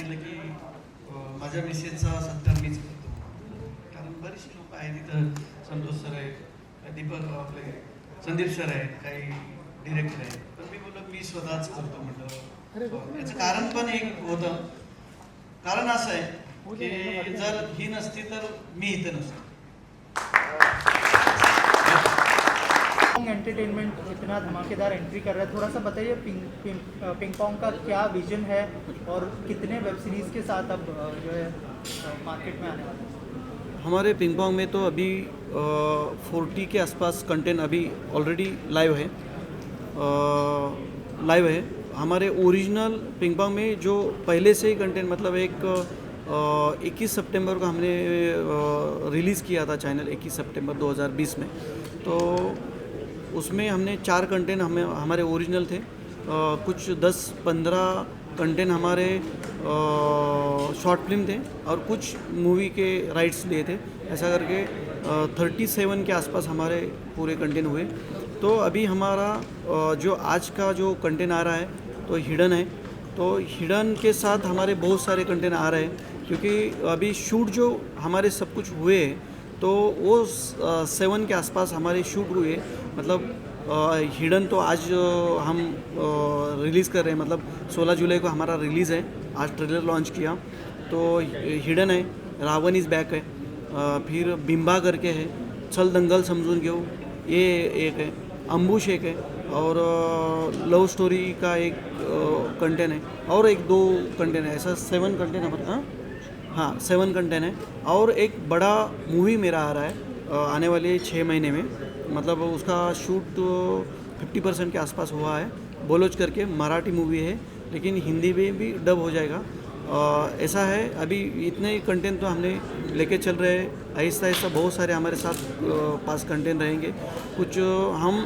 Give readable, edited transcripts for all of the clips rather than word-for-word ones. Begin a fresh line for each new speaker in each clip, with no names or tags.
सांगितलं की माझ्या मिसेसचा सत्कार मीच करतो, कारण बरीचशी लोक आहेत तिथं. संतोष सर आहेत, दीपक आपले संदीप सर आहेत, काही डिरेक्टर आहेत, पण मी बोललो मी स्वतःच करतो म्हटलं. याचं कारण पण एक होतं. कारण असं आहे की जर ही नसती तर मी इथं नसतो.
एंटरटेनमेंट इतना धमाकेदार एंट्री कर रहा है, थोड़ा सा बताइए पिंग पोंग का क्या विजन है और कितने वेब सीरीज़ के साथ अब जो है मार्केट में आने वाला है?
हमारे पिंग पोंग में तो अभी 40 के आसपास कंटेंट अभी ऑलरेडी लाइव है. हमारे ओरिजिनल पिंग पोंग में जो पहले से ही कंटेंट, मतलब एक 21 सितंबर को हमने रिलीज़ किया था चैनल, 21 सितंबर 2020 में. तो उसमें हमने 4 कंटेंट हमारे ओरिजिनल थे. कुछ 10-15 कंटेंट हमारे शॉर्ट फिल्म थे और कुछ मूवी के राइट्स लिए थे. ऐसा करके 37 के आसपास हमारे पूरे कंटेंट हुए. तो अभी हमारा जो आज का जो कंटेंट आ रहा है तो हिडन है. तो हिडन के साथ हमारे बहुत सारे कंटेंट आ रहे हैं, क्योंकि अभी शूट जो हमारे सब कुछ हुए तो वो 7 के आसपास हमारे शूट हुए. मतलब हिडन तो आज हम रिलीज़ कर रहे हैं, मतलब 16 जुलाई को हमारा रिलीज़ है. आज ट्रेलर लॉन्च किया. तो हिडन है, रावण इज़ बैक है, फिर बिंबा करके है, चल दंगल समझून घेऊ ये एक है, अम्बुश एक है, और लव स्टोरी का एक कंटेंट है, और एक दो कंटेंट है. ऐसा 7 कंटेंट हमारा, हाँ 7 कंटेंट है. और एक बड़ा मूवी मेरा आ रहा है आने वाले 6 महीने में. मतलब उसका शूट 50% के आसपास हुआ है. बोलोच करके मराठी मूवी है, लेकिन हिंदी में भी डब हो जाएगा. ऐसा है. अभी इतने ही कंटेंट तो हमने लेके चल रहे हैं. आहिस्ता आहिस्ता बहुत सारे हमारे साथ पास कंटेंट रहेंगे. कुछ हम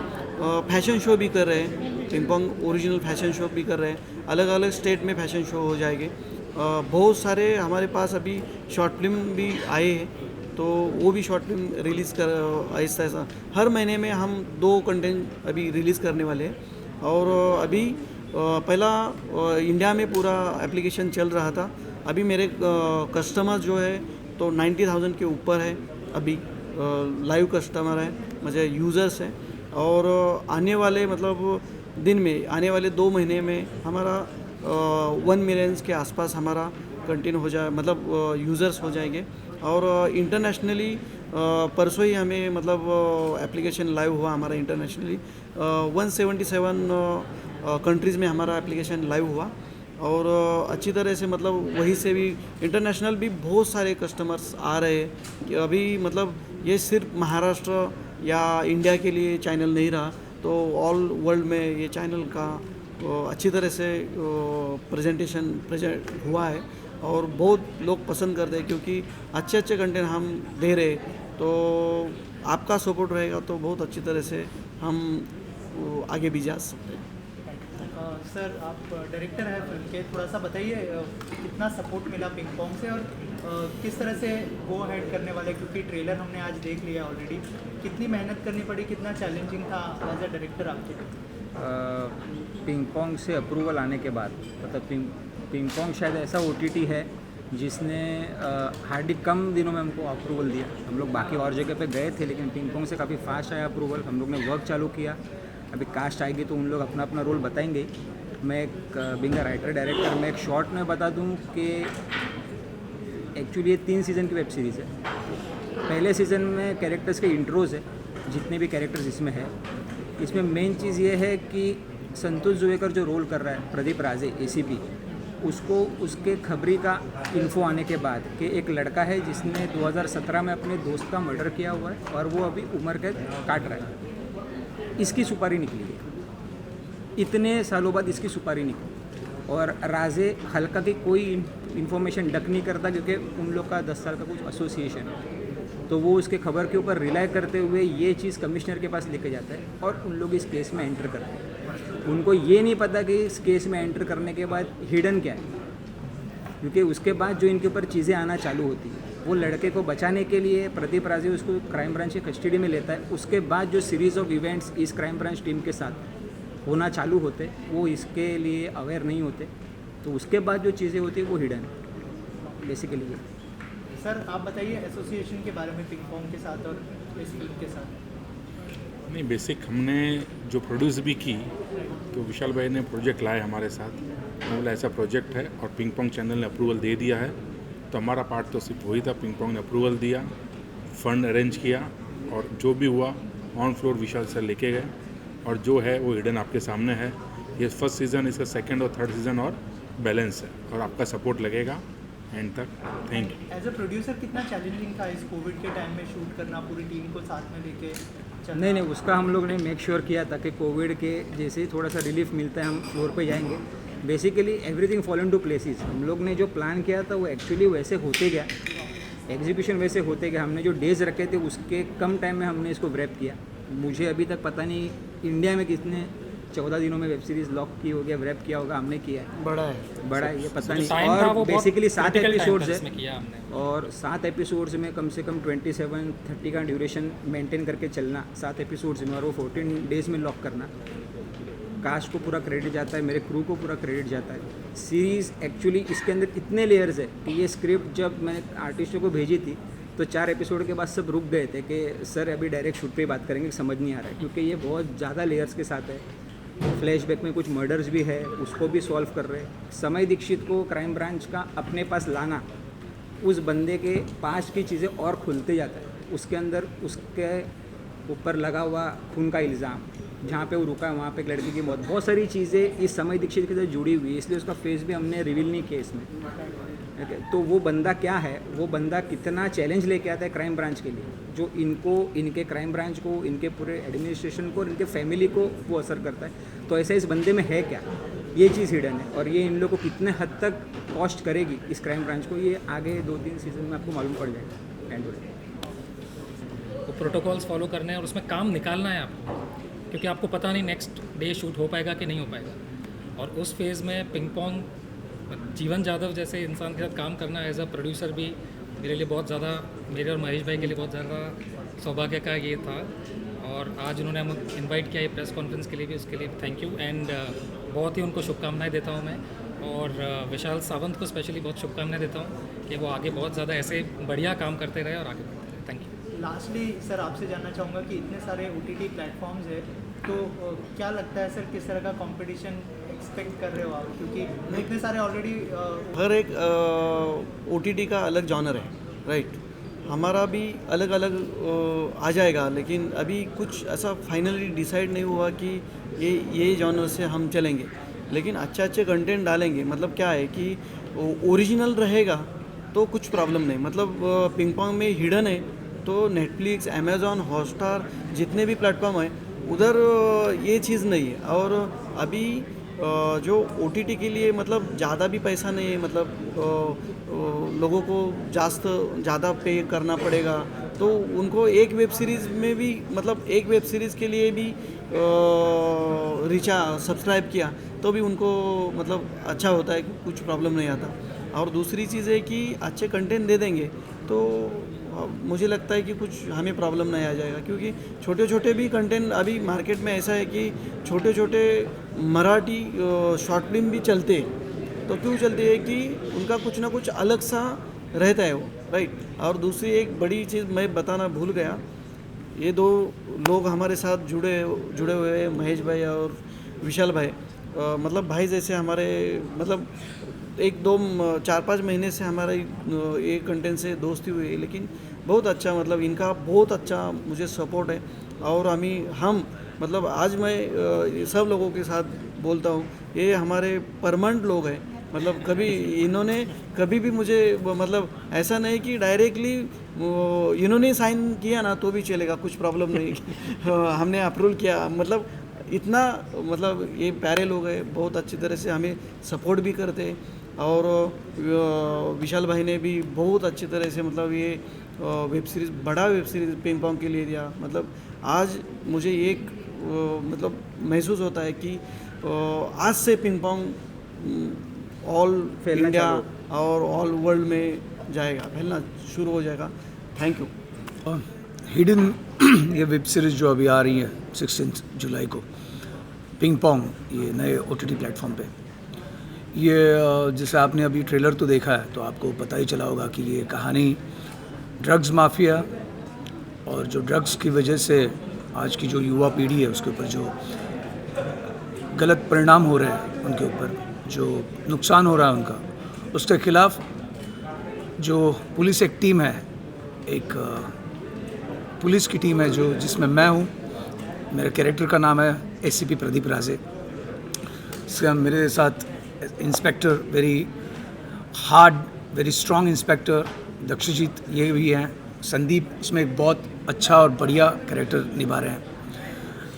फैशन शो भी कर रहे हैं, ping pong original fashion show भी कर रहे हैं. अलग अलग स्टेट में फैशन शो हो जाएंगे. बहुत सारे हमारे पास अभी शॉर्ट फिल्म भी आए हैं, तो वो भी शॉर्ट फिल्म रिलीज़ कर आहिस्ता आहिस्ता हर महीने में हम 2 कंटेंट अभी रिलीज़ करने वाले हैं. और अभी पहला इंडिया में पूरा एप्लीकेशन चल रहा था. अभी मेरे कस्टमर जो है तो 90,000 के ऊपर है. अभी लाइव कस्टमर है, मुझे यूज़र्स हैं. और आने वाले मतलब दिन में, आने वाले 2 महीने में हमारा 1 मिलियन के आसपास हमारा कंटेंट हो जाए, मतलब यूज़र्स हो जाएंगे. और इंटरनेशनली परसों ही हमें मतलब एप्लीकेशन लाइव हुआ हमारा इंटरनेशनली. 177 कंट्रीज़ में हमारा एप्लीकेशन लाइव हुआ. और अच्छी तरह से मतलब वहीं से भी इंटरनेशनल भी बहुत सारे कस्टमर्स आ रहे हैं. कि अभी मतलब ये सिर्फ महाराष्ट्र या इंडिया के लिए चैनल नहीं रहा, तो ऑल वर्ल्ड में ये चैनल का अच्छी तरह से प्रेजेंट हुआ है. और बहुत लोग पसंद करते हैं, क्योंकि अच्छे अच्छे कंटेंट हम दे रहे. तो आपका सपोर्ट रहेगा तो बहुत अच्छी तरह से हम आगे भी जा सकते हैं.
सर आप डायरेक्टर हैं फिल्म के, थोड़ा सा बताइए कितना सपोर्ट मिला पिंग पोंग से और किस तरह से गो हेड करने वाले, क्योंकि ट्रेलर हमने आज देख लिया ऑलरेडी. कितनी मेहनत करनी पड़ी, कितना चैलेंजिंग था एज अ डायरेक्टर आपके लिए?
पिंग पोंग से अप्रूवल आने के बाद, मतलब पिंग पोंग शायद ऐसा OTT है जिसने हार्डली कम दिनों में हमको अप्रूवल दिया. हम लोग बाकी और जगह पे गए थे, लेकिन पिंग पोंग से काफ़ी फास्ट आया अप्रूवल. हम लोग ने वर्क चालू किया. अभी कास्ट आएगी तो उन लोग अपना अपना रोल बताएंगे. मैं एक बिंग अ राइटर डायरेक्टर, मैं एक शॉर्ट में बता दूं कि एक्चुअली ये 3 सीज़न की वेब सीरीज़ है. पहले सीज़न में कैरेक्टर्स के इंट्रोज है, जितने भी कैरेक्टर्स इसमें है. इसमें मेन चीज़ ये है कि संतोष जुवेकर जो रोल कर रहा है प्रदीप राजे ACP, उसको उसके खबरी का इन्फो आने के बाद कि एक लड़का है जिसने 2017 में अपने दोस्त का मर्डर किया हुआ है और वो अभी उम्र कैद काट रहा है. इसकी सुपारी निकली है. इतने सालों बाद इसकी सुपारी निकली. और राजे हल्का की कोई इन्फॉर्मेशन डक नहीं करता, क्योंकि उन लोग का 10 साल का कुछ एसोसिएशन है. तो वो उसके खबर के ऊपर रिलाई करते हुए ये चीज़ कमिश्नर के पास लेके जाता है और उन लोग इस केस में एंटर करते हैं. उनको ये नहीं पता कि इस केस में एंटर करने के बाद हिडन क्या है, क्योंकि उसके बाद जो इनके ऊपर चीज़ें आना चालू होती है, वो लड़के को बचाने के लिए प्रदीप राजे उसको क्राइम ब्रांच की कस्टडी में लेता है. उसके बाद जो सीरीज़ ऑफ इवेंट्स इस क्राइम ब्रांच टीम के साथ होना चालू होते, वो इसके लिए अवेयर नहीं होते. तो उसके बाद जो चीज़ें होती है वो हिडन है बेसिकली ये।
सर आप बताइए एसोसिएशन के बारे में पिंग पोंग के साथ और इस फिल्म के साथ।
नहीं, बेसिक हमने जो प्रोड्यूस भी की तो विशाल भाई ने प्रोजेक्ट लाए हमारे साथ, बोला ऐसा प्रोजेक्ट है और पिंग पोंग चैनल ने अप्रूवल दे दिया है, तो हमारा पार्ट तो सिर्फ वही था। पिंग पोंग ने अप्रूवल दिया, फंड अरेंज किया और जो भी हुआ ऑन फ्लोर विशाल सर लेके गए और जो है वो हिडन आपके सामने है। ये फर्स्ट सीज़न, इसका सेकंड और थर्ड सीज़न और बैलेंस है और आपका सपोर्ट लगेगा एंड तक। Thank you.
As a producer कितना चैलेंजिंग था इस कोविड के टाइम में शूट करना, पूरी टीम को साथ में लेके चलना?
नहीं, उसका हम लोग ने मेक श्योर किया था कि कोविड के जैसे ही थोड़ा सा रिलीफ मिलता है हम फ्लोर पे जाएंगे। Basically everything fall into places. हम लोग ने जो प्लान किया था वो एक्चुअली वैसे होते गया, एग्जीक्यूशन वैसे होते गया। हमने जो डेज रखे थे उसके कम टाइम में हमने इसको रैप किया। मुझे अभी तक पता नहीं इंडिया में कितने 14 दिनों में वेब सीरीज़ लॉक की होगी, रैप किया होगा, हमने किया है।
बड़ा है
ये पता नहीं। और बेसिकली 7 एपिसोड्स है और 7 एपिसोड्स में कम से कम 27-30 का ड्यूरेशन मेंटेन करके चलना 7 एपिसोड्स में, और वो 14 डेज में लॉक करना। कास्ट को पूरा क्रेडिट जाता है, मेरे क्रू को पूरा क्रेडिट जाता है। सीरीज़ एक्चुअली इसके अंदर इतने लेयर्स है कि ये स्क्रिप्ट जब मैंने आर्टिस्टों को भेजी थी तो 4 एपिसोड के बाद सब रुक गए थे कि सर अभी डायरेक्ट शूट पे बात करेंगे, समझ नहीं आ रहा है, क्योंकि ये बहुत ज़्यादा लेयर्स के साथ है। फ्लैशबैक में कुछ मर्डर्स भी है, उसको भी सॉल्व कर रहे हैं। समय दीक्षित को क्राइम ब्रांच का अपने पास लाना, उस बंदे के पास की चीज़ें और खुलते जाता है। उसके अंदर उसके ऊपर लगा हुआ खून का इल्ज़ाम, जहाँ पे वो रुका है वहाँ पे एक लड़की की मौत, बहुत सारी चीज़ें इस समय दीक्षित के साथ जुड़ी हुई है, इसलिए उसका फेस भी हमने रिवील नहीं किया इसमें। तो वो बंदा क्या है, वो बंदा कितना चैलेंज लेके आता है क्राइम ब्रांच के लिए, जो इनको, इनके क्राइम ब्रांच को, इनके पूरे एडमिनिस्ट्रेशन को और इनके फैमिली को वो असर करता है। तो ऐसा इस बंदे में है क्या, ये चीज़ हिडन है, और ये इन लोगों को कितने हद तक कॉस्ट करेगी इस क्राइम ब्रांच को, ये आगे 2-3 सीजन में आपको मालूम पड़ जाएगा। एंड
तो प्रोटोकॉल्स फॉलो करने हैं और उसमें काम निकालना है आपको, क्योंकि आपको पता नहीं नेक्स्ट डे शूट हो पाएगा कि नहीं हो पाएगा। और उस फेज़ में पिंग पोंग जीवन जादव जैसे इंसान के साथ काम करना एज अ प्रोड्यूसर भी मेरे लिए बहुत ज़्यादा, मेरे और महेश भाई के लिए बहुत ज़्यादा सौभाग्य का ये था। और आज उन्होंने हम इनवाइट किया है प्रेस कॉन्फ्रेंस के लिए भी, उसके लिए थैंक यू। एंड बहुत ही उनको शुभकामनाएं देता हूँ मैं, और विशाल सावंत को स्पेशली बहुत शुभकामनाएं देता हूँ कि वो आगे बहुत ज़्यादा ऐसे बढ़िया काम करते रहे और आगे बढ़ते रहे। Thank you.
लास्टली सर आपसे जानना चाहूँगा कि इतने सारे OTT प्लेटफॉर्म्स है, तो क्या लगता है सर किस तरह का कंपटीशन एक्सपेक्ट कर रहे हो आप, क्योंकि इतने सारे ऑलरेडी
हर एक OTT का अलग जॉनर है, राइट। हमारा भी अलग अलग आ जाएगा, लेकिन अभी कुछ ऐसा फाइनली डिसाइड नहीं हुआ कि ये जॉनर से हम चलेंगे, लेकिन अच्छे कंटेंट डालेंगे। मतलब क्या है कि ओरिजिनल रहेगा तो कुछ प्रॉब्लम नहीं। मतलब पिंग पोंग में हिडन है तो नेटफ्लिक्स, अमेज़ॉन, हॉटस्टार जितने भी प्लेटफॉर्म है उधर ये चीज़ नहीं है। और अभी जो OTT के लिए मतलब ज़्यादा भी पैसा नहीं है, मतलब लोगों को ज़्यादा पे करना पड़ेगा, तो उनको एक वेब सीरीज़ में भी, मतलब एक वेब सीरीज़ के लिए भी सब्सक्राइब किया तो भी उनको मतलब अच्छा होता है, कुछ प्रॉब्लम नहीं आता। और दूसरी चीज़ है कि अच्छे कंटेंट दे देंगे तो मुझे लगता है कि कुछ हमें प्रॉब्लम नहीं आ जाएगा, क्योंकि छोटे छोटे भी कंटेंट अभी मार्केट में ऐसा है कि छोटे छोटे मराठी शॉर्ट फिल्म भी चलते हैं। तो क्यों चलते हैं कि उनका कुछ ना कुछ अलग सा रहता है वो, राइट। और दूसरी एक बड़ी चीज़ मैं बताना भूल गया, ये 2 लोग हमारे साथ जुड़े हुए हैं, महेश भाई और विशाल भाई। मतलब भाई जैसे हमारे, मतलब 1-2-4-5 महीने से हमारा एक कंटेंट से दोस्ती हुई है, लेकिन बहुत अच्छा, मतलब इनका बहुत अच्छा मुझे सपोर्ट है। और हम मतलब आज मैं सब लोगों के साथ बोलता हूँ, ये हमारे परमानेंट लोग हैं। मतलब कभी इन्होंने कभी भी मुझे, मतलब ऐसा नहीं कि डायरेक्टली इन्होंने साइन किया ना तो भी चलेगा, कुछ प्रॉब्लम नहीं हमने अप्रूवल किया, मतलब इतना, मतलब ये प्यारे लोग हैं, बहुत अच्छी तरह से हमें सपोर्ट भी करते हैं। और विशाल भाई ने भी बहुत अच्छी तरह से, मतलब ये बड़ा वेब सीरीज़ पिंग पोंग के लिए दिया। मतलब आज मुझे एक मतलब महसूस होता है कि आज से पिंग पोंग ऑल इंडिया और ऑल वर्ल्ड में जाएगा, फैलना शुरू हो जाएगा। Thank you.
हिडन ये वेब सीरीज़ जो अभी आ रही है 16 जुलाई को, पिंग पोंग, ये नए OTT प्लेटफॉर्म पे, ये जैसे आपने अभी ट्रेलर तो देखा है तो आपको पता ही चला होगा कि ये कहानी ड्रग्स माफिया और जो ड्रग्स की वजह से आज की जो युवा पीढ़ी है उसके ऊपर जो गलत परिणाम हो रहे हैं, उनके ऊपर जो नुकसान हो रहा है उनका, उसके खिलाफ जो पुलिस एक टीम है, एक पुलिस की टीम है जो जिसमें मैं हूँ। मेरे कैरेक्टर का नाम है एसीपी प्रदीप राजे। इसका मेरे साथ inspector very hard very strong inspector Dakshjeet ये भी हैं। संदीप इसमें एक बहुत अच्छा और बढ़िया कैरेक्टर निभा रहे हैं।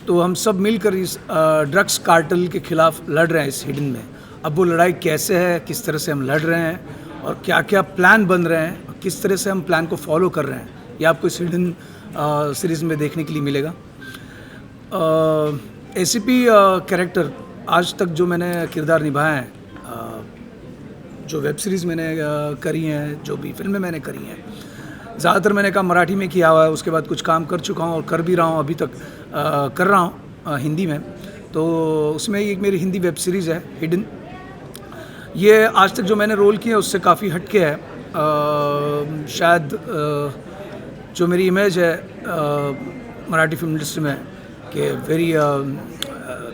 तो हम सब मिलकर इस ड्रग्स कार्टेल के खिलाफ लड़ रहे हैं इस हिडन में। अब वो लड़ाई कैसे है, किस तरह से हम लड़ रहे हैं और क्या क्या प्लान बन रहे हैं और किस तरह से हम प्लान को फॉलो कर रहे हैं, ये आपको इस हिडन सीरीज़ में देखने के लिए मिलेगा। एसीपी कैरेक्टर आज तक जो मैंने किरदार निभाए हैं, जो वेब सीरीज़ मैंने करी हैं, जो भी फिल्में मैंने करी हैं, ज़्यादातर मैंने काम मराठी में किया हुआ है। उसके बाद कुछ काम कर चुका हूँ और कर भी रहा हूँ, अभी तक कर रहा हूँ हिंदी में। तो उसमें एक मेरी हिंदी वेब सीरीज़ है हिडन। ये आज तक जो मैंने रोल किया उससे काफ़ी हटके है। शायद जो मेरी इमेज है मराठी फिल्म इंडस्ट्री में कि very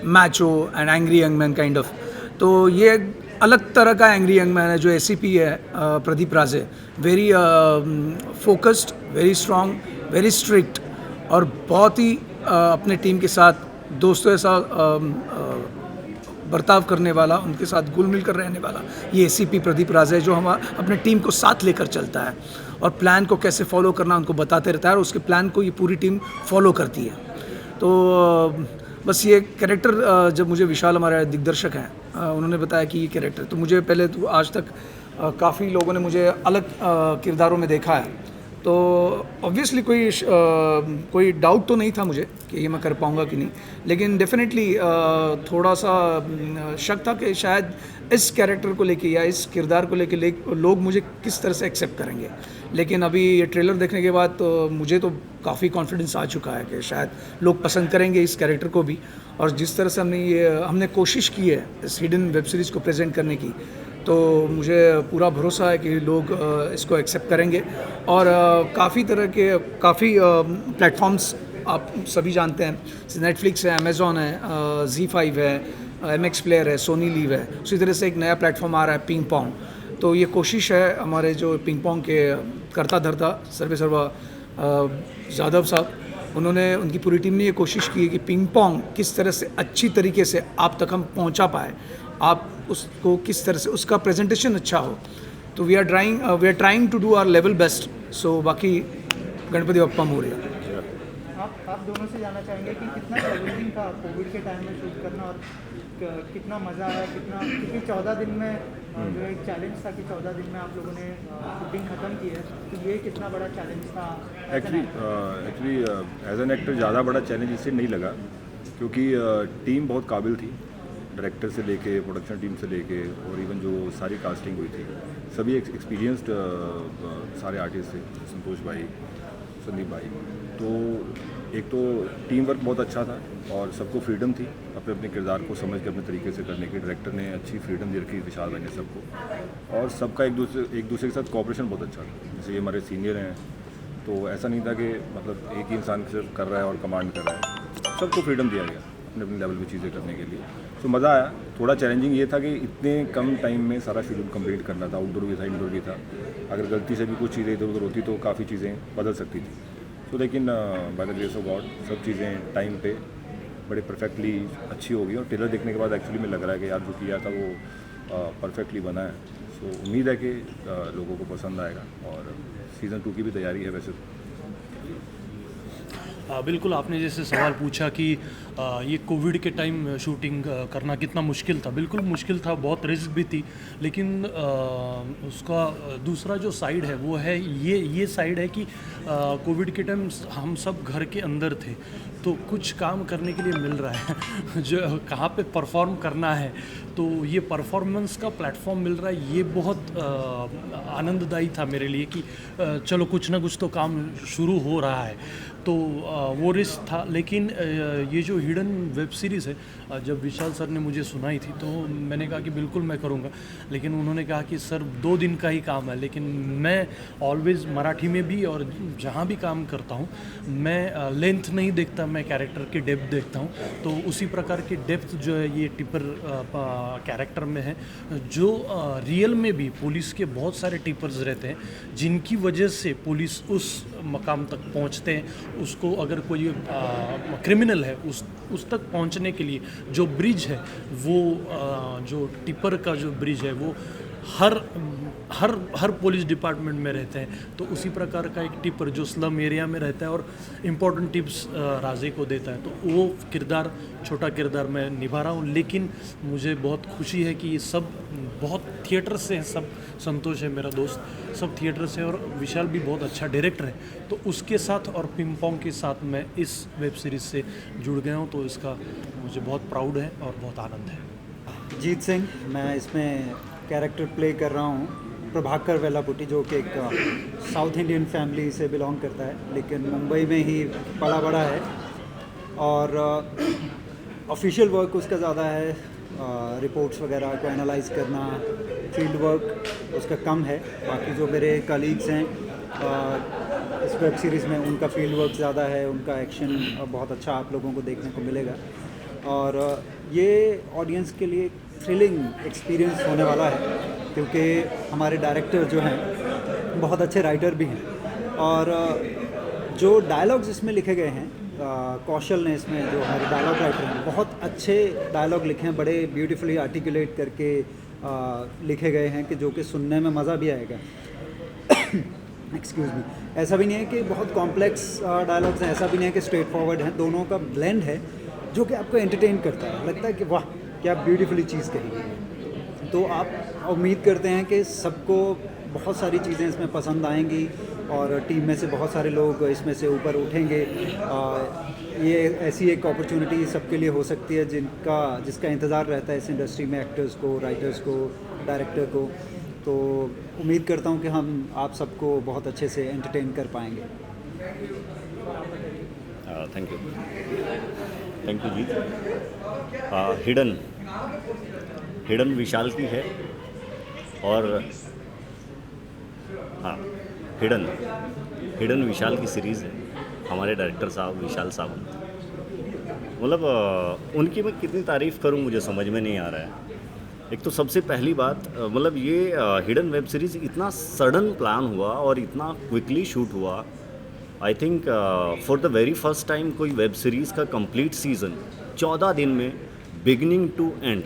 Macho and angry young man kind of, तो ये अलग तरह का एंग्री यंग मैन है जो एसीपी है Pradeep Raje. Very focused, very strong, very strict और बहुत ही अपने टीम के साथ दोस्तों ऐसा बर्ताव करने वाला, उनके साथ घुल मिल कर रहने वाला ये एसीपी प्रदीप राजे है, जो हम अपने टीम को साथ लेकर चलता है और प्लान को कैसे फॉलो करना उनको बताते रहता है और उसके प्लान को ये पूरी टीम फॉलो करती है। तो बस ये कैरेक्टर जब मुझे विशाल हमारे दिग्दर्शक हैं उन्होंने बताया कि ये कैरेक्टर, तो मुझे पहले तो आज तक काफ़ी लोगों ने मुझे अलग किरदारों में देखा है, तो ऑब्वियसली कोई डाउट तो नहीं था मुझे कि ये मैं कर पाऊँगा कि नहीं, लेकिन डेफिनेटली थोड़ा सा शक था कि शायद इस कैरेक्टर को लेके या इस किरदार को लेके लोग मुझे किस तरह से एक्सेप्ट करेंगे। लेकिन अभी ये ट्रेलर देखने के बाद तो मुझे तो काफ़ी कॉन्फिडेंस आ चुका है कि शायद लोग पसंद करेंगे इस कैरेक्टर को भी। और जिस तरह से हमने कोशिश की है इस हिडन वेब सीरीज़ को प्रेजेंट करने की, तो मुझे पूरा भरोसा है कि लोग इसको एक्सेप्ट करेंगे। और काफ़ी तरह के काफ़ी प्लेटफॉर्म्स आप सभी जानते हैं, नेटफ्लिक्स है, अमेज़ॉन है, Z5 है, MX प्लेयर है, सोनी लीव है। उसी तरह से एक नया प्लेटफॉर्म आ रहा है पिंग पोंग। तो ये कोशिश है हमारे जो पिंग पोंग के करता धरता सर्वा यादव साहब, उनकी पूरी टीम ने ये कोशिश की है कि पिंग पोंग किस तरह से अच्छी तरीके से आप तक हम पहुंचा पाए, आप उसको किस तरह से उसका प्रेजेंटेशन अच्छा हो। तो we are trying to do our level best. So बाकी गणपति बप्पा मोरया।
आप दोनों से जानना चाहेंगे कि कितना चैलेंजिंग था कोविड के टाइम में शूट करना और कितना मज़ा आया, कितना, क्योंकि 14 दिन में जो एक चैलेंज था कि 14 दिन में आप लोगों ने शूटिंग ख़त्म की है, तो ये कितना बड़ा चैलेंज था?
एक्चुअली एज एन एक्टर ज़्यादा बड़ा चैलेंज इससे नहीं लगा क्योंकि टीम बहुत काबिल थी, डायरेक्टर से लेके प्रोडक्शन टीम से लेके और इवन जो सारी कास्टिंग हुई थी सभी एक्सपीरियंस्ड सारे आर्टिस्ट थे, संतोष भाई, संदीप भाई। तो एक तो टीम वर्क बहुत अच्छा था और सबको फ्रीडम थी अपने अपने किरदार को समझ के अपने तरीके से करने की। डायरेक्टर ने अच्छी फ्रीडम दे रखी विशाल भाई ने सबको, और सबका एक दूसरे के साथ कोऑपरेशन बहुत अच्छा था। जैसे ये हमारे सीनियर हैं तो ऐसा नहीं था कि मतलब एक ही इंसान सिर्फ कर रहा है और कमांड कर रहा है, सबको फ्रीडम दिया गया अपने अपने लेवल पे चीज़ें करने के लिए। तो मज़ा आया। थोड़ा चैलेंजिंग ये था कि इतने कम टाइम में सारा शेड्यूल कंप्लीट करना था, आउटडोर भी था इंडोर भी था। अगर गलती से भी कुछ चीज़ें इधर उधर होती तो काफ़ी चीज़ें बदल सकती थी। तो लेकिन by the grace of God सब चीज़ें टाइम पे बड़े परफेक्टली अच्छी हो गई और ट्रेलर देखने के बाद एक्चुअली में लग रहा है कि यार जो किया था वो परफेक्टली बना है। सो उम्मीद है कि लोगों को पसंद आएगा और सीज़न 2 की भी तैयारी है वैसे।
बिल्कुल, आपने जैसे सवाल पूछा कि ये कोविड के टाइम शूटिंग करना कितना मुश्किल था। बिल्कुल मुश्किल था, बहुत रिस्क भी थी, लेकिन उसका दूसरा जो साइड है वो है ये साइड है कि कोविड के टाइम हम सब घर के अंदर थे, तो कुछ काम करने के लिए मिल रहा है जो कहाँ पे परफॉर्म करना है, तो ये परफॉर्मेंस का प्लेटफॉर्म मिल रहा है। ये बहुत आनंददायी था मेरे लिए कि चलो कुछ ना कुछ तो काम शुरू हो रहा है। तो तो वो रिस्क था। लेकिन ये जो हिडन वेब सीरीज़ है, जब विशाल सर ने मुझे सुनाई थी तो मैंने कहा कि बिल्कुल मैं करूँगा। लेकिन उन्होंने कहा कि सर 2 दिन का ही काम है। लेकिन मैं ऑलवेज़ मराठी में भी और जहाँ भी काम करता हूँ मैं लेंथ नहीं देखता, मैं कैरेक्टर की डेप्थ देखता हूँ। तो उसी प्रकार की डेप्थ जो है ये टिपर कैरेक्टर में है, जो रियल में भी पुलिस के बहुत सारे टिपर्स रहते हैं जिनकी वजह से पुलिस उस मकाम तक पहुंचते हैं। उसको अगर कोई क्रिमिनल है उस तक पहुंचने के लिए जो ब्रिज है वो जो टिपर का जो ब्रिज है वो हर पुलिस डिपार्टमेंट में रहते हैं। तो उसी प्रकार का एक टिपर जो स्लम एरिया में रहता है और इम्पोर्टेंट टिप्स राजे को देता है, तो वो किरदार, छोटा किरदार मैं निभा रहा हूँ। लेकिन मुझे बहुत खुशी है कि ये सब बहुत थिएटर से हैं। सब संतोष है मेरा दोस्त, सब थिएटर से, और विशाल भी बहुत अच्छा डायरेक्टर है। तो उसके साथ और पिंगपोंग के साथ मैं इस वेब सीरीज़ से जुड़ गया हूँ, तो इसका मुझे बहुत प्राउड है और बहुत आनंद है।
जीत सिंह, मैं इसमें कैरेक्टर प्ले कर रहा हूँ प्रभाकर वेलापुटी, जो कि एक साउथ इंडियन फैमिली से बिलोंग करता है लेकिन मुंबई में ही पला बड़ा है। और ऑफिशियल वर्क उसका ज़्यादा है, रिपोर्ट्स वगैरह को एनालाइज करना, फील्ड वर्क उसका कम है। बाकी जो मेरे कलीग्स हैं इस वेब सीरीज़ में, उनका फील्ड वर्क ज़्यादा है, उनका एक्शन बहुत अच्छा आप लोगों को देखने को मिलेगा। और ये ऑडियंस के लिए थ्रिलिंग एक्सपीरियंस होने वाला है, क्योंकि हमारे डायरेक्टर जो हैं बहुत अच्छे राइटर भी हैं। और जो डायलॉग्स इसमें लिखे गए हैं, कौशल ने इसमें, जो हमारे डायलॉग राइटर हैं, बहुत अच्छे डायलॉग लिखे हैं, बड़े ब्यूटीफुली आर्टिकुलेट करके लिखे गए हैं कि जो कि सुनने में मज़ा भी आएगा। Excuse me. ऐसा भी नहीं है कि बहुत कॉम्प्लेक्स डायलॉग्स हैं, ऐसा भी नहीं है कि स्ट्रेट फॉरवर्ड हैं, दोनों का ब्लेंड है जो कि आपको एंटरटेन करता है। लगता है कि वाह क्या ब्यूटीफुली चीज़ कही गई है। तो आप उम्मीद करते हैं कि सबको बहुत सारी चीज़ें इसमें पसंद आएंगी और टीम में से बहुत सारे लोग इसमें से ऊपर उठेंगे। ये ऐसी एक अपॉर्चुनिटी सबके लिए हो सकती है जिसका इंतज़ार रहता है इस इंडस्ट्री में, एक्टर्स को, राइटर्स को, डायरेक्टर को। तो उम्मीद करता हूँ कि हम आप सबको बहुत अच्छे से एंटरटेन कर पाएंगे।
Thank you Jeet. हिडन विशाल की है, और हाँ, हिडन विशाल की सीरीज़ है। हमारे डायरेक्टर साहब विशाल सावंत, मतलब उनकी मैं कितनी तारीफ़ करूं मुझे समझ में नहीं आ रहा है। एक तो सबसे पहली बात, मतलब ये हिडन वेब सीरीज़ इतना सडन प्लान हुआ और इतना क्विकली शूट हुआ। I think for the very first time कोई वेब सीरीज़ का कंप्लीट सीज़न 14 दिन में, बिगिनिंग टू एंड,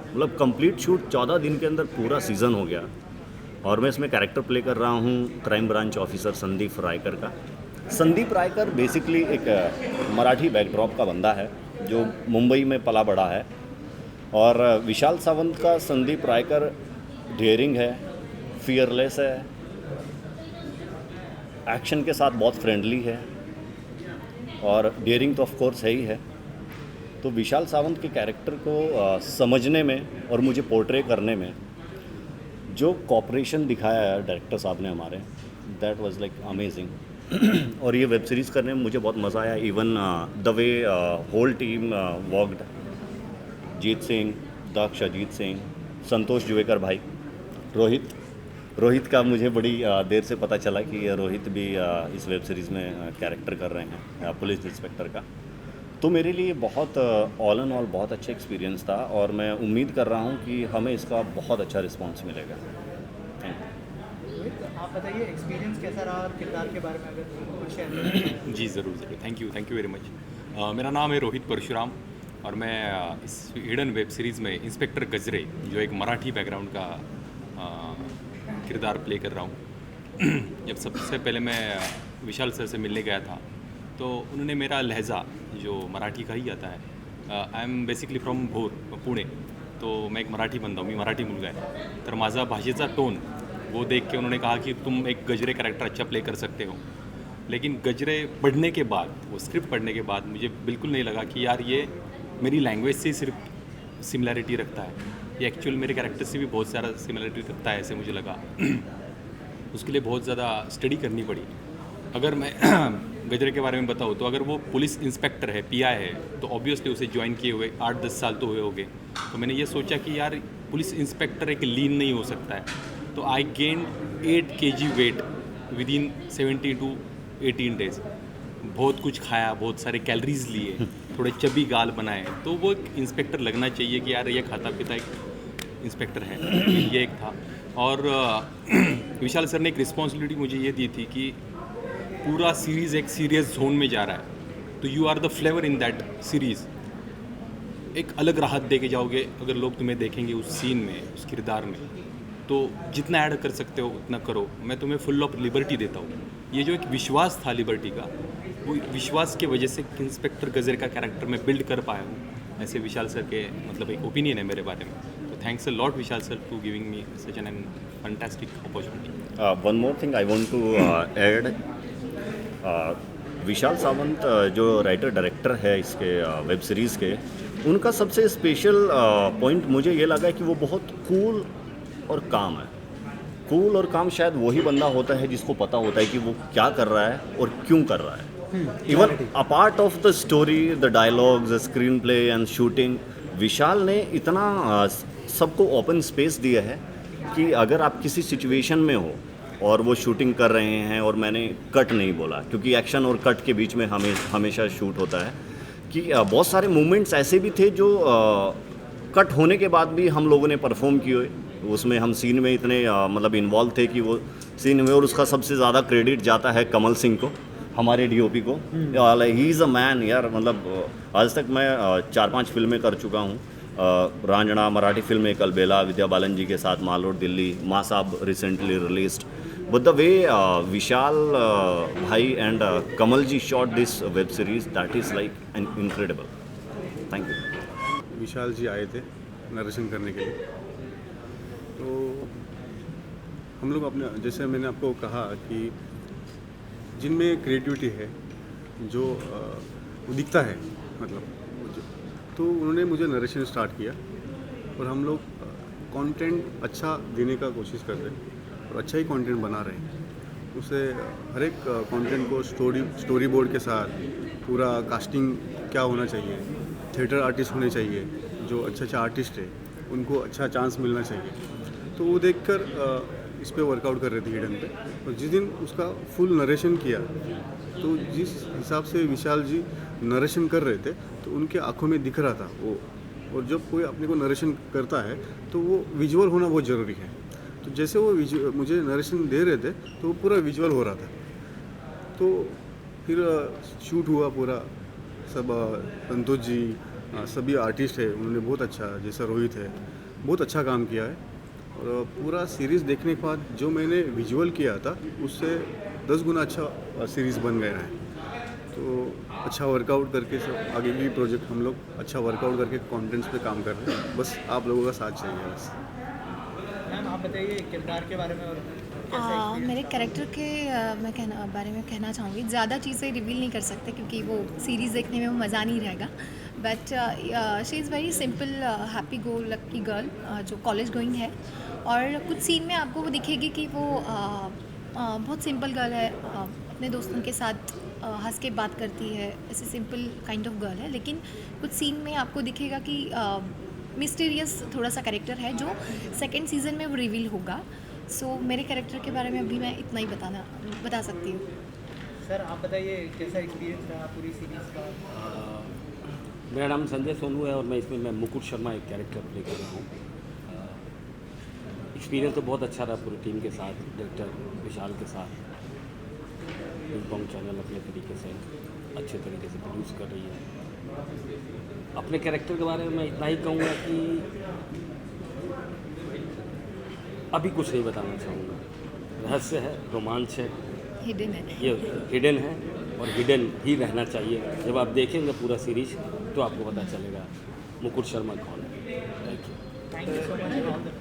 मतलब कंप्लीट शूट 14 दिन के अंदर पूरा सीज़न हो गया। और मैं इसमें कैरेक्टर प्ले कर रहा हूँ crime branch officer Sandeep Raikar का। संदीप रायकर बेसिकली एक मराठी बैकड्रॉप का बंदा है जो मुंबई में पला बड़ा है। और विशाल सावंत का संदीप रायकर डेयरिंग है, फियरलेस है, एक्शन के साथ बहुत फ्रेंडली है, और डेयरिंग तो ऑफ कोर्स है ही है। तो विशाल सावंत के कैरेक्टर को समझने में और मुझे पोर्ट्रे करने में जो कॉपरेशन दिखाया है डायरेक्टर साहब ने हमारे, दैट वाज लाइक अमेजिंग। और ये वेब सीरीज़ करने में मुझे बहुत मज़ा आया। Even the way whole team worked, Jeet Singh, Daksh, Ajit Singh, Santosh Juvekar भाई, रोहित का मुझे बड़ी देर से पता चला कि रोहित भी इस वेब सीरीज़ में कैरेक्टर कर रहे हैं पुलिस इंस्पेक्टर का। तो मेरे लिए बहुत ऑल एंड ऑल बहुत अच्छा एक्सपीरियंस था, और मैं उम्मीद कर रहा हूँ कि हमें इसका बहुत अच्छा रिस्पांस मिलेगा।
आप बताइए एक्सपीरियंस कैसा रहा, किरदार के बारे में अगर कुछ शेयर करें।
जी ज़रूर, थैंक यू वेरी मच। मेरा नाम है रोहित परशुराम, और मैं इस हिडन वेब सीरीज़ में इंस्पेक्टर गजरे, जो एक मराठी बैकग्राउंड का किरदार प्ले कर रहा हूँ। जब सबसे पहले मैं विशाल सर से मिलने गया था तो उन्होंने मेरा लहजा जो मराठी का ही आता है, आई एम बेसिकली फ्रॉम भोर पुणे, तो मैं एक मराठी बंदा हूँ, मी मराठी मुलगा आहे, तर माझा भाषेचा टोन वो देख के उन्होंने कहा कि तुम एक गजरे कैरेक्टर अच्छा प्ले कर सकते हो। लेकिन गजरे पढ़ने के बाद, वो स्क्रिप्ट पढ़ने के बाद मुझे बिल्कुल नहीं लगा कि यार ये मेरी लैंग्वेज से सिर्फ सिमिलरिटी रखता है, ये एक्चुअल मेरे कैरेक्टर से भी बहुत सारा सिमिलरिटी रखता है, ऐसे मुझे लगा। उसके लिए बहुत ज़्यादा स्टडी करनी पड़ी। अगर मैं गजरे के बारे में बताऊँ तो अगर वो पुलिस इंस्पेक्टर है, पीआई है, तो ऑब्वियसली उसे ज्वाइन किए हुए 8-10 साल तो हुए होंगे। तो मैंने ये सोचा कि यार पुलिस इंस्पेक्टर एक लीन नहीं हो सकता है। तो I gain 8 kg weight within 17 to 18 days. बहुत कुछ खाया, बहुत सारे कैलोरीज लिए, थोड़े चबी गाल बनाए, तो वो एक इंस्पेक्टर लगना चाहिए कि यार ये खाता पीता एक इंस्पेक्टर है। ये एक था। और विशाल सर ने एक रिस्पॉन्सिबिलिटी मुझे ये दी थी कि पूरा सीरीज़ एक सीरियस जोन में जा रहा है, तो you are the flavour in that series. एक अलग राहत दे के जाओगे अगर लोग तुम्हें देखेंगे उस सीन में, उस किरदार में, तो जितना ऐड कर सकते हो उतना करो। मैं तुम्हें फुल ऑफ लिबर्टी देता हूँ। ये जो एक विश्वास था लिबर्टी का, वो विश्वास की वजह से इंस्पेक्टर गजर का कैरेक्टर मैं बिल्ड कर पाया हूँ। ऐसे विशाल सर के मतलब एक ओपिनियन है मेरे बारे में। तो thanks a lot Vishal sir to giving me such an fantastic opportunity.
One more thing I want to add, Vishal Sawant जो राइटर डायरेक्टर है इसके वेब सीरीज़ के, उनका सबसे स्पेशल पॉइंट मुझे ये लगा कि वो बहुत कूल और काम है। कूल और काम शायद वही बंदा होता है जिसको पता होता है कि वो क्या कर रहा है और क्यों कर रहा है। Even apart of the story, the dialogues, the screen play and shooting, Vishal ने इतना सबको ओपन स्पेस दिया है कि अगर आप किसी सिचुएशन में हो और वो शूटिंग कर रहे हैं, और मैंने कट नहीं बोला क्योंकि एक्शन और कट के बीच में हमेशा शूट होता है, कि बहुत सारे मोमेंट्स ऐसे भी थे जो कट होने के बाद भी हम लोगों ने परफॉर्म किए। उसमें हम सीन में इतने मतलब इन्वॉल्व थे कि वो सीन में, और उसका सबसे ज़्यादा क्रेडिट जाता है कमल सिंह को, हमारे डीओपी को। ही इज़ अ मैन यार। मतलब आज तक मैं 4-5 फिल्में कर चुका हूँ। रांझना मराठी फिल्म में, कलबेला विद्या बालन जी के साथ, माल रोड दिल्ली, माँ साहब recently released. But the way Vishal भाई and Kamal ji shot this web series, that is like an incredible. Thank you.
Vishal ji आए थे नरेशन करने के लिए, तो हम लोग अपने, जैसे मैंने आपको कहा कि जिनमें क्रिएटिविटी है, जो वो दिखता है मतलब, तो उन्होंने मुझे नरेशन स्टार्ट किया, और हम लोग कंटेंट अच्छा देने का कोशिश कर रहे हैं और अच्छा ही कंटेंट बना रहे हैं। उसे हर एक कंटेंट को स्टोरी बोर्ड के साथ पूरा कास्टिंग क्या होना चाहिए, थिएटर आर्टिस्ट होने चाहिए, जो अच्छा आर्टिस्ट है उनको अच्छा चांस मिलना चाहिए। तो वो देखकर इस पे वर्कआउट कर रहे थे हिडन पे, और जिस दिन उसका फुल नरेशन किया, तो जिस हिसाब से विशाल जी नरेशन कर रहे थे, तो उनके आंखों में दिख रहा था वो। और जब कोई अपने को नरेशन करता है तो वो विजुअल होना बहुत ज़रूरी है। तो जैसे वो मुझे नरेशन दे रहे थे, तो वो पूरा विजुअल हो रहा था। तो फिर शूट हुआ पूरा, सब संतोष जी, सभी आर्टिस्ट है, उन्होंने बहुत अच्छा, जैसा रोहित है, बहुत अच्छा काम किया है। और पूरा सीरीज़ देखने के बाद जो मैंने विजुअल किया था, उससे 10 गुना अच्छा सीरीज़ बन गया है। तो अच्छा वर्कआउट करके सब आगे भी प्रोजेक्ट हम लोग अच्छा वर्कआउट करके कंटेंट्स पे काम कर रहे हैं। बस आप लोगों का साथ चाहिए बस।
मैम आप बताइए किरदार के बारे में और
मेरे कैरेक्टर के बारे में कहना चाहूँगी। ज़्यादा चीज़ें रिवील नहीं कर सकते क्योंकि वो सीरीज़ देखने में वो मज़ा नहीं रहेगा। But she is very simple happy go lucky girl जो कॉलेज गोइंग है, और कुछ सीन में आपको वो दिखेगी कि वो बहुत सिंपल गर्ल है, अपने दोस्तों के साथ हंस के बात करती है, ऐसे सिंपल काइंड ऑफ गर्ल है। लेकिन कुछ सीन में आपको दिखेगा कि मिस्टीरियस थोड़ा सा कैरेक्टर है जो सेकेंड सीज़न में वो रिवील होगा। सो मेरे कैरेक्टर के बारे में अभी मैं इतना ही बता सकती हूँ।
सर आप बताइए कैसा एक्सपीरियंस रहा पूरी सीरीज़ का?
मेरा नाम संजय सोनू है और मैं मुकुट शर्मा एक कैरेक्टर प्ले कर रहा हूँ। एक्सपीरियंस तो बहुत अच्छा रहा पूरी टीम के साथ, डायरेक्टर विशाल के साथ। पिंग पोंग चैनल अपने तरीके से अच्छे तरीके से प्रोड्यूस कर रही है। अपने कैरेक्टर के बारे में मैं इतना ही कहूँगा कि अभी कुछ नहीं बताना चाहूँगा। रहस्य है, रोमांच है,
हिडन है,
ये हिडन है और हिडन ही रहना चाहिए। जब आप देखेंगे पूरा सीरीज तो आपको पता चलेगा मुकुट शर्मा कौन है। Thank you.
Thank you so much.